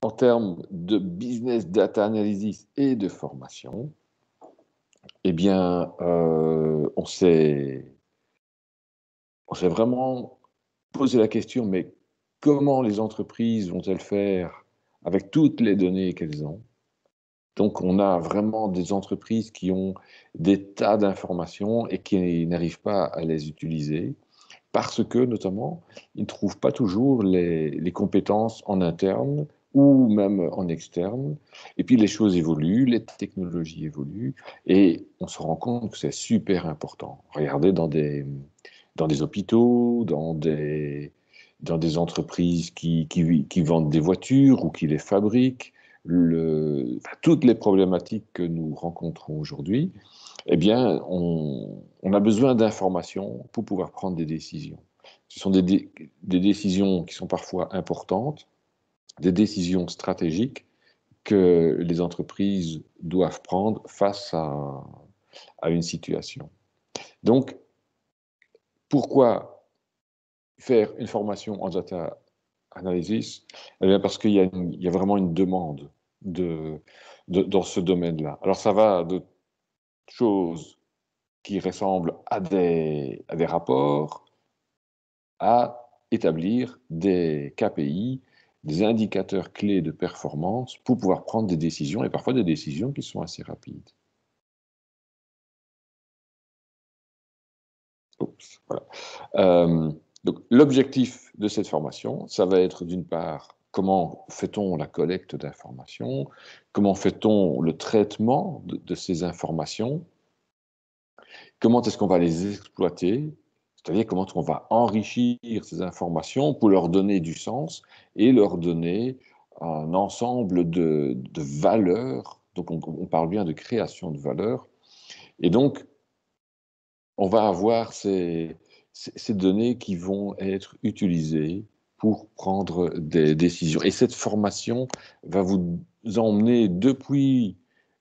en termes de business data analysis et de formation, eh bien, on s'est vraiment posé la question, mais comment les entreprises vont-elles faire avec toutes les données qu'elles ont? Donc, on a vraiment des entreprises qui ont des tas d'informations et qui n'arrivent pas à les utiliser parce que, notamment, ils ne trouvent pas toujours les compétences en interne ou même en externe. Et puis, les choses évoluent, les technologies évoluent, et on se rend compte que c'est super important. Regardez dans des hôpitaux, dans des entreprises qui vendent des voitures ou qui les fabriquent, toutes les problématiques que nous rencontrons aujourd'hui, eh bien, on a besoin d'informations pour pouvoir prendre des décisions. Ce sont des décisions qui sont parfois importantes, des décisions stratégiques que les entreprises doivent prendre face à une situation. Donc, pourquoi faire une formation en data analysis? Eh bien, parce qu'il y a vraiment une demande dans ce domaine-là. Alors, ça va de choses qui ressemblent à des rapports, à établir des KPI, des indicateurs clés de performance pour pouvoir prendre des décisions, et parfois des décisions qui sont assez rapides. Oups, voilà. Donc, l'objectif de cette formation, ça va être d'une part, comment fait-on la collecte d'informations, comment fait-on le traitement de ces informations, comment est-ce qu'on va les exploiter, c'est-à-dire comment on va enrichir ces informations pour leur donner du sens et leur donner un ensemble de valeurs. Donc, on parle bien de création de valeur. Et donc, on va avoir ces données qui vont être utilisées pour prendre des décisions. Et cette formation va vous emmener depuis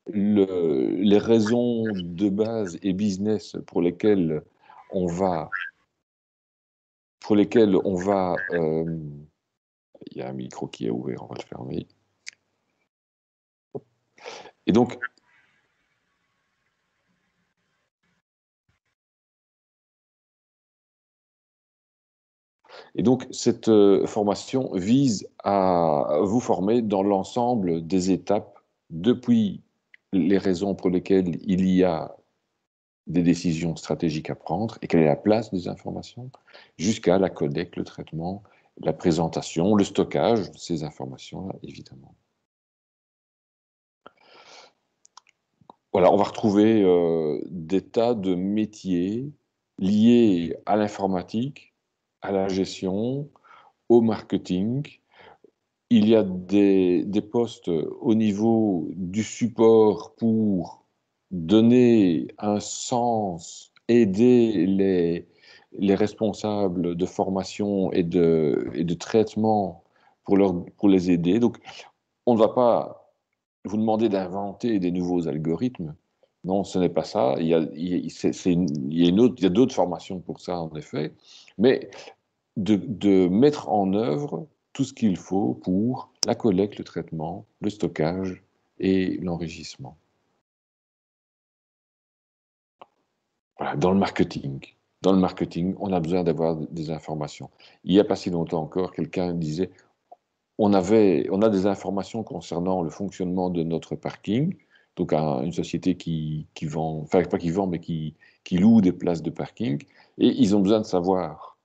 les raisons de base et business pour lesquelles on va il y a un micro qui est ouvert, on va le fermer. Et donc, cette formation vise à vous former dans l'ensemble des étapes, depuis les raisons pour lesquelles il y a des décisions stratégiques à prendre et quelle est la place des informations, jusqu'à la collecte, le traitement, la présentation, le stockage de ces informations-là, évidemment. Voilà, on va retrouver des tas de métiers liés à l'informatique, à la gestion, au marketing. Il y a des postes au niveau du support pour donner un sens, aider les responsables de formation et de traitement pour les aider. Donc, on ne va pas vous demander d'inventer des nouveaux algorithmes. Non, ce n'est pas ça. Il y a d'autres formations pour ça, en effet. Mais de mettre en œuvre tout ce qu'il faut pour la collecte, le traitement, le stockage et l'enrichissement. Voilà, dans le marketing, on a besoin d'avoir des informations. Il n'y a pas si longtemps encore, quelqu'un disait on a des informations concernant le fonctionnement de notre parking, donc une société qui vend, enfin pas qui vend, mais qui loue des places de parking, et ils ont besoin de savoir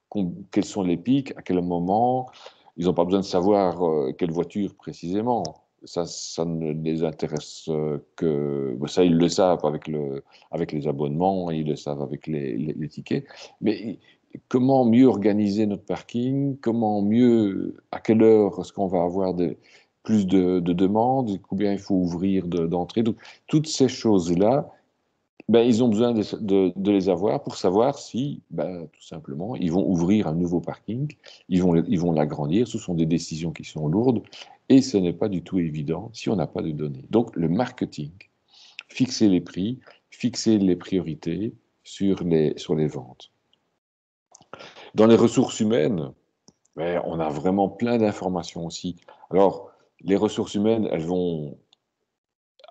quels sont les pics, à quel moment. Ils n'ont pas besoin de savoir quelle voiture précisément. Ça ne les intéresse que... Ça, ils le savent avec les abonnements, ils le savent avec les tickets. Mais comment mieux organiser notre parking, à quelle heure est-ce qu'on va avoir plus de demandes, combien il faut ouvrir d'entrées. Donc, toutes ces choses-là, ils ont besoin de les avoir pour savoir si, tout simplement, ils vont ouvrir un nouveau parking, ils vont l'agrandir. Ce sont des décisions qui sont lourdes et ce n'est pas du tout évident si on n'a pas de données. Donc, le marketing, fixer les prix, fixer les priorités sur les ventes. Dans les ressources humaines, on a vraiment plein d'informations aussi. Alors, Les ressources humaines, elles vont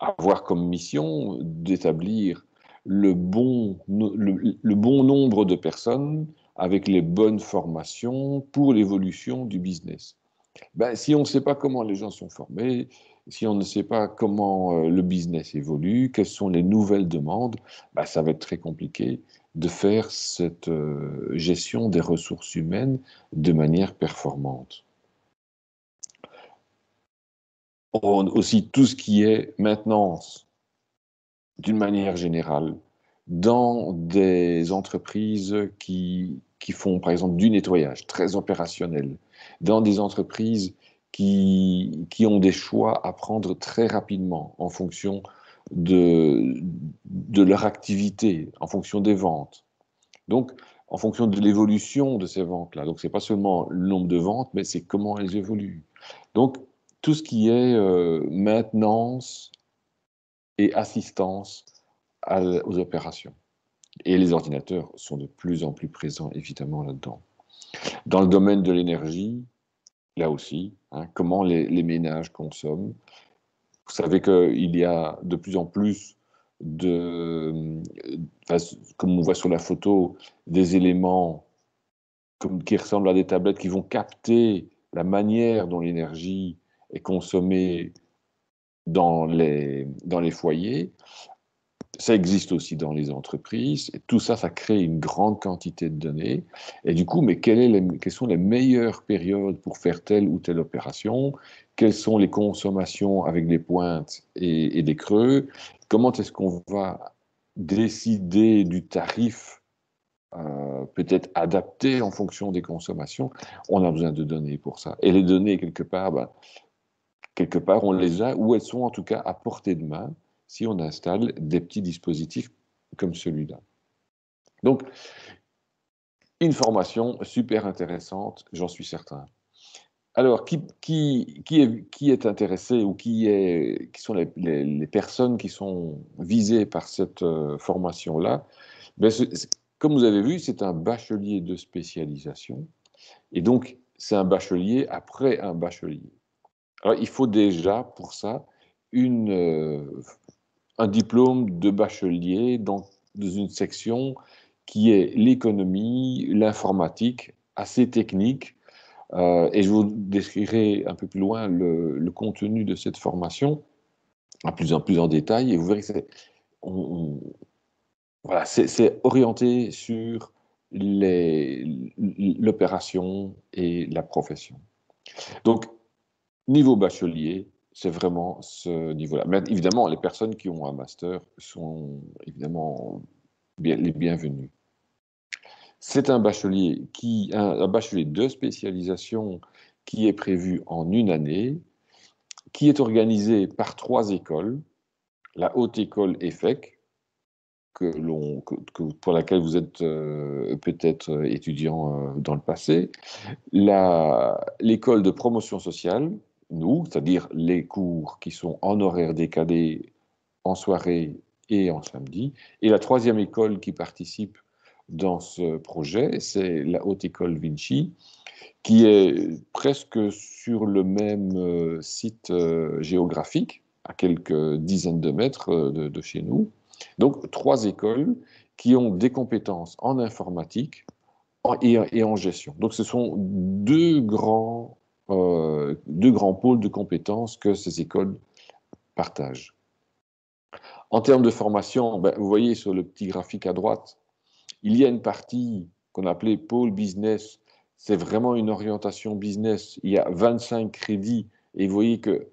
avoir comme mission d'établir le bon nombre de personnes avec les bonnes formations pour l'évolution du business. Ben, si on ne sait pas comment les gens sont formés, si on ne sait pas comment le business évolue, quelles sont les nouvelles demandes, ben, ça va être très compliqué de faire cette gestion des ressources humaines de manière performante. Aussi, tout ce qui est maintenance, d'une manière générale, dans des entreprises qui font, par exemple, du nettoyage très opérationnel, dans des entreprises qui ont des choix à prendre très rapidement en fonction de leur activité, en fonction des ventes. Donc, en fonction de l'évolution de ces ventes-là. Donc, ce n'est pas seulement le nombre de ventes, mais c'est comment elles évoluent. Donc, tout ce qui est maintenance et assistance aux opérations. Et les ordinateurs sont de plus en plus présents, évidemment, là-dedans. Dans le domaine de l'énergie, là aussi, hein, comment les ménages consomment. Vous savez qu'il y a de plus en plus comme on voit sur la photo, des éléments qui ressemblent à des tablettes qui vont capter la manière dont l'énergie est consommée dans les foyers. Ça existe aussi dans les entreprises. Et tout ça, ça crée une grande quantité de données. Et du coup, mais quelles sont les meilleures périodes pour faire telle ou telle opération? Quelles sont les consommations avec des pointes et des creux? Comment est-ce qu'on va décider du tarif peut-être adapté en fonction des consommations? On a besoin de données pour ça. Et les données, quelque part, on les a, ou elles sont en tout cas à portée de main si on installe des petits dispositifs comme celui-là. Donc, une formation super intéressante, j'en suis certain. Alors, qui est intéressé ou qui sont les personnes qui sont visées par cette formation-là? Ben, comme vous avez vu, c'est un bachelier de spécialisation. Et donc, c'est un bachelier après un bachelier. Alors, il faut déjà, pour ça, un diplôme de bachelier dans une section qui est l'économie, l'informatique, assez technique. Et je vous décrirai un peu plus loin le contenu de cette formation, plus en détail, et vous verrez que voilà, c'est orienté sur l'opération et la profession. Donc, niveau bachelier, c'est vraiment ce niveau-là. Mais évidemment, les personnes qui ont un master sont évidemment les bienvenues. C'est un bachelier un bachelier de spécialisation qui est prévu en une année, qui est organisé par 3 écoles. La Haute École EFEC, pour laquelle vous êtes peut-être étudiant dans le passé, l'école de promotion sociale, nous, c'est-à-dire les cours qui sont en horaire décalé, en soirée et en samedi, et la 3e école qui participe dans ce projet, c'est la Haute École Vinci, qui est presque sur le même site géographique, à quelques dizaines de mètres de chez nous. Donc, 3 écoles qui ont des compétences en informatique et en gestion. Donc, ce sont deux grands pôles de compétences que ces écoles partagent. En termes de formation, ben, vous voyez sur le petit graphique à droite, il y a une partie qu'on appelait pôle business. C'est vraiment une orientation business. Il y a 25 crédits et vous voyez que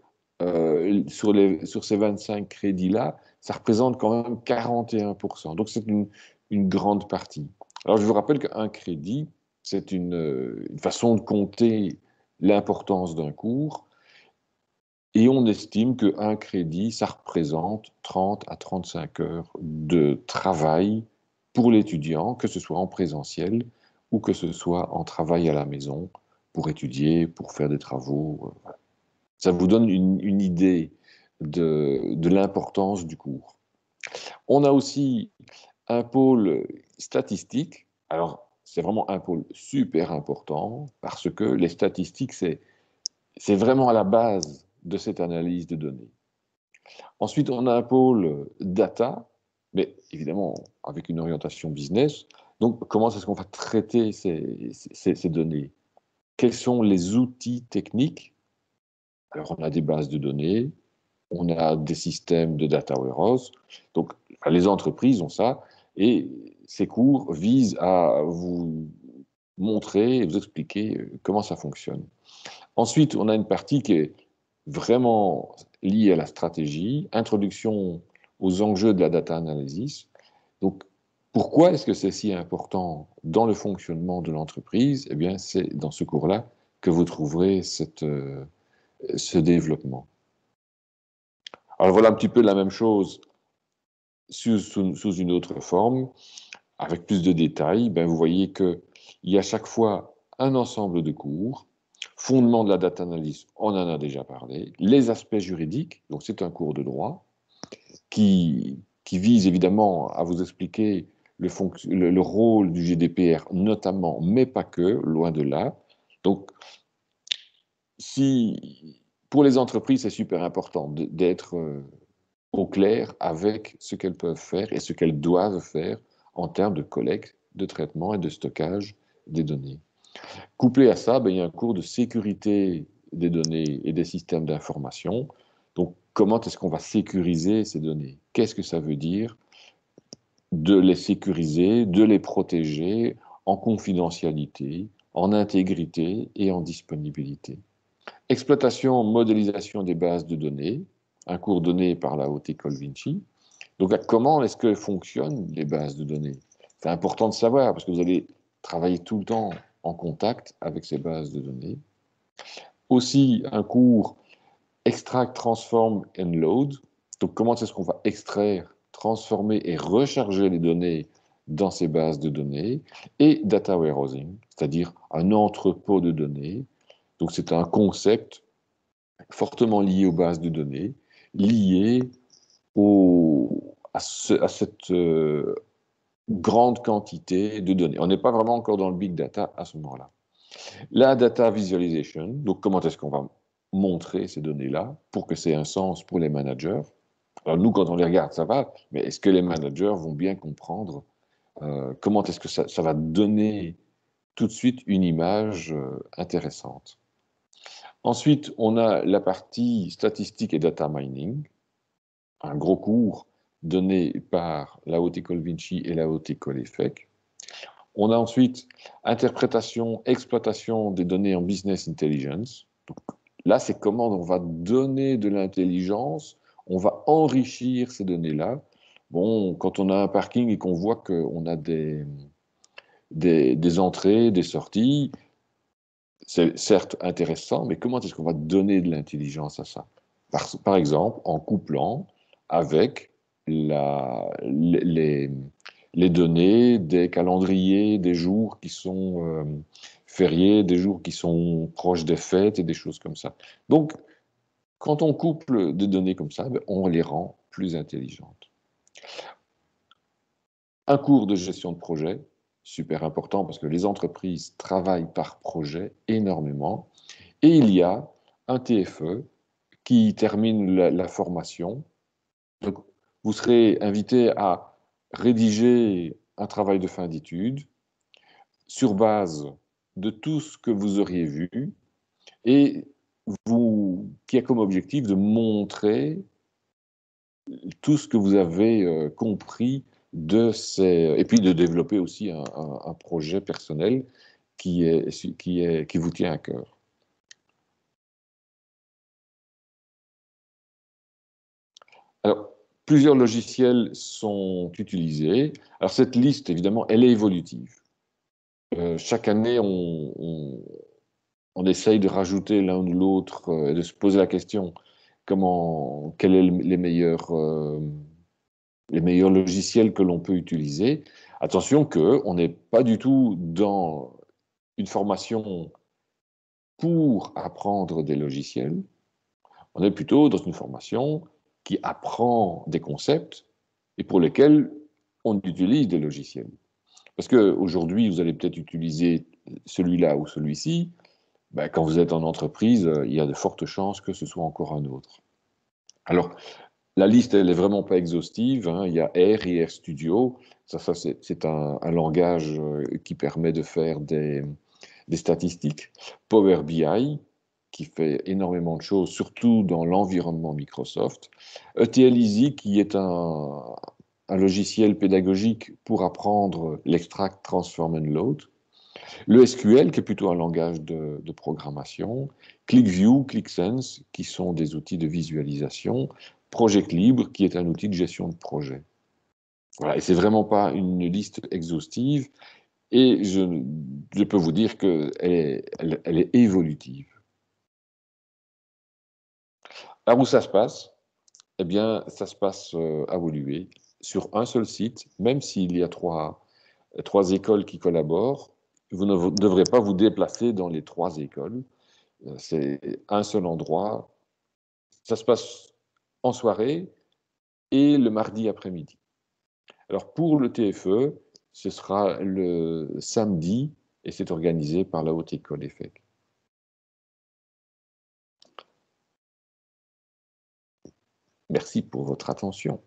sur ces 25 crédits-là, ça représente quand même 41%. Donc, c'est une grande partie. Alors, je vous rappelle qu'un crédit, c'est une façon de compter l'importance d'un cours. Et on estime qu'un crédit, ça représente 30 à 35 heures de travail pour l'étudiant, que ce soit en présentiel ou que ce soit en travail à la maison, pour étudier, pour faire des travaux. Ça vous donne une idée de l'importance du cours. On a aussi un pôle statistique. Alors, c'est vraiment un pôle super important parce que les statistiques, c'est vraiment à la base de cette analyse de données. Ensuite, on a un pôle data, mais évidemment avec une orientation business. Donc, comment est-ce qu'on va traiter ces données? Quels sont les outils techniques? Alors, on a des bases de données, on a des systèmes de data warehouse. Donc, les entreprises ont ça, et ces cours visent à vous montrer et vous expliquer comment ça fonctionne. Ensuite, on a une partie qui est vraiment liée à la stratégie, introduction aux enjeux de la data analysis. Donc, pourquoi est-ce que c'est si important dans le fonctionnement de l'entreprise? Eh bien, c'est dans ce cours-là que vous trouverez ce développement. Alors, voilà un petit peu la même chose sous une autre forme, avec plus de détails. Ben, vous voyez qu'il y a chaque fois un ensemble de cours. Fondement de la data analysis, on en a déjà parlé. Les aspects juridiques, donc c'est un cours de droit qui vise évidemment à vous expliquer le rôle du GDPR notamment, mais pas que, loin de là. Donc, pour les entreprises, c'est super important d'être au clair avec ce qu'elles peuvent faire et ce qu'elles doivent faire en termes de collecte, de traitement et de stockage des données. Couplé à ça, il y a un cours de sécurité des données et des systèmes d'information. Donc, comment est-ce qu'on va sécuriser ces données? Qu'est-ce que ça veut dire de les sécuriser, de les protéger en confidentialité, en intégrité et en disponibilité? Exploitation, modélisation des bases de données, un cours donné par la Haute École Vinci. Donc, comment est-ce que fonctionnent les bases de données? C'est important de savoir parce que vous allez travailler tout le temps en contact avec ces bases de données. Aussi, un cours Extract, Transform and Load. Donc, comment est-ce qu'on va extraire, transformer et recharger les données dans ces bases de données? Et Data Warehousing, c'est-à-dire un entrepôt de données. Donc, c'est un concept fortement lié aux bases de données, lié à cette grande quantité de données. On n'est pas vraiment encore dans le big data à ce moment-là. La data visualization, donc comment est-ce qu'on va montrer ces données-là pour que ça ait un sens pour les managers? Alors nous, quand on les regarde, ça va, mais est-ce que les managers vont bien comprendre comment est-ce que ça va donner tout de suite une image intéressante? Ensuite, on a la partie statistique et data mining, un gros cours donné par la Haute École Vinci et la Haute École EFEC. On a ensuite interprétation, exploitation des données en business intelligence. Donc, là, c'est comment on va donner de l'intelligence, on va enrichir ces données-là. Bon, quand on a un parking et qu'on voit qu'on a des entrées, des sorties, c'est certes intéressant, mais comment est-ce qu'on va donner de l'intelligence à ça? Par exemple, en couplant avec les données des calendriers, des jours qui sont fériés, des jours qui sont proches des fêtes et des choses comme ça. Donc, quand on couple des données comme ça, on les rend plus intelligentes. Un cours de gestion de projet, super important parce que les entreprises travaillent par projet énormément. Et il y a un TFE qui termine la formation. Donc, vous serez invité à rédiger un travail de fin d'études sur base de tout ce que vous auriez vu et qui a comme objectif de montrer tout ce que vous avez compris et puis de développer aussi un projet personnel qui vous tient à cœur. Alors, plusieurs logiciels sont utilisés. Alors, cette liste, évidemment, elle est évolutive. Chaque année, on essaye de rajouter l'un ou l'autre et de se poser la question quels sont les meilleurs logiciels que l'on peut utiliser. Attention qu'on n'est pas du tout dans une formation pour apprendre des logiciels. On est plutôt dans une formation qui apprend des concepts et pour lesquels on utilise des logiciels. Parce qu'aujourd'hui, vous allez peut-être utiliser celui-là ou celui-ci, ben, quand vous êtes en entreprise, il y a de fortes chances que ce soit encore un autre. Alors, la liste, elle n'est vraiment pas exhaustive, hein. Il y a R et RStudio. Ça c'est un langage qui permet de faire des statistiques. Power BI, qui fait énormément de choses, surtout dans l'environnement Microsoft. ETL Easy, qui est un logiciel pédagogique pour apprendre l'extract, transform and load. Le SQL, qui est plutôt un langage de programmation. ClickView, ClickSense, qui sont des outils de visualisation. Project Libre, qui est un outil de gestion de projet. Voilà, et c'est vraiment pas une liste exhaustive, et je peux vous dire qu'elle elle est évolutive. Alors où ça se passe? Eh bien, ça se passe à Woluwe, sur un seul site, même s'il y a trois écoles qui collaborent, vous ne devrez pas vous déplacer dans les trois écoles. C'est un seul endroit. Ça se passe en soirée et le mardi après-midi. Alors pour le TFE, ce sera le samedi et c'est organisé par la Haute École EFEC. Merci pour votre attention.